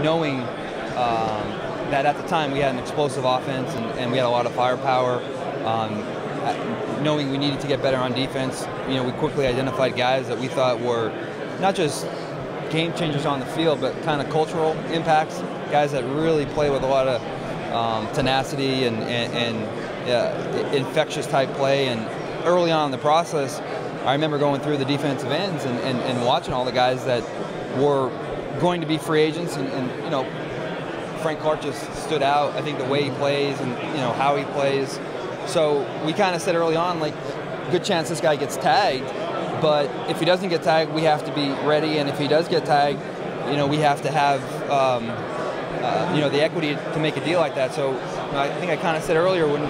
knowing that at the time we had an explosive offense and we had a lot of firepower, knowing we needed to get better on defense, we quickly identified guys that we thought were not just game changers on the field, but kind of cultural impacts, guys that really play with a lot of tenacity and infectious type play. And early on in the process, I remember going through the defensive ends and watching all the guys that were going to be free agents, and Frank Clark just stood out. I think the way he plays and how he plays. So we kind of said early on, like, good chance this guy gets tagged, but if he doesn't get tagged, we have to be ready, and if he does get tagged, we have to have the equity to make a deal like that. So I think I kind of said earlier when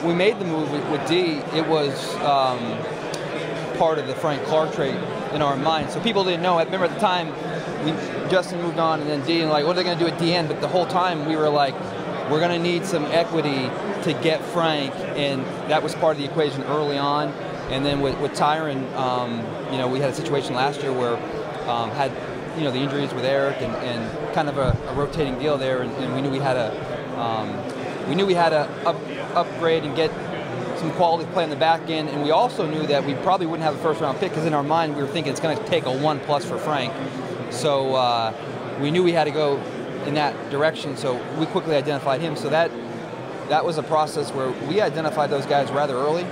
we made the move with D, it was part of the Frank Clark trade in our mind. So people didn't know. I remember at the time, Justin moved on, and then D, and like, what are they going to do at the end? But the whole time we were like, we're going to need some equity to get Frank, and that was part of the equation early on. And then with Tyron, we had a situation last year where had the injuries with Eric and kind of a rotating deal there, and we knew we had to upgrade and get some quality play on the back end, and we also knew that we probably wouldn't have a first-round pick because in our mind we were thinking it's going to take a 1+ for Frank. So we knew we had to go in that direction, so we quickly identified him. So that was a process where we identified those guys rather early,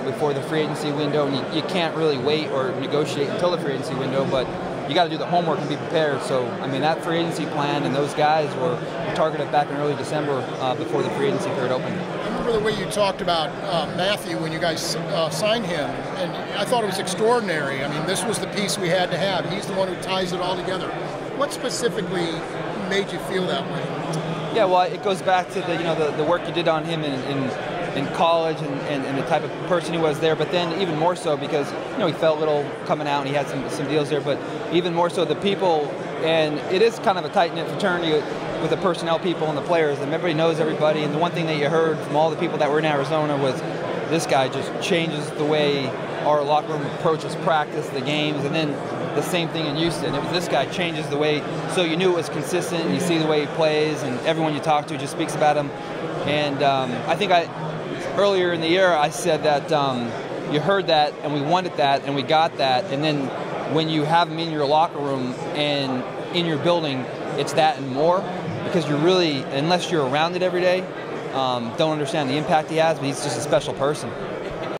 before the free agency window, and you can't really wait or negotiate until the free agency window, but you got to do the homework and be prepared. So, I mean, that free agency plan and those guys were targeted back in early December before the free agency period opened. I remember the way you talked about Matthew when you guys signed him, and I thought it was extraordinary. I mean, this was the piece we had to have. He's the one who ties it all together. What specifically made you feel that way? Yeah, well, it goes back to the work you did on him in college and the type of person he was there, but then even more so because he felt little coming out and he had some deals there, but even more so the people, and it is kind of a tight-knit fraternity with the personnel people and the players, and everybody knows everybody, and the one thing that you heard from all the people that were in Arizona was this guy just changes the way our locker room approaches practice, the games, and then the same thing in Houston. It was this guy changes the way, so you knew it was consistent, and you see the way he plays, and everyone you talk to just speaks about him. And I think earlier in the year I said that you heard that, and we wanted that, and we got that, and then when you have him in your locker room and in your building, it's that and more, because you're really, unless you're around it every day, don't understand the impact he has, but he's just a special person.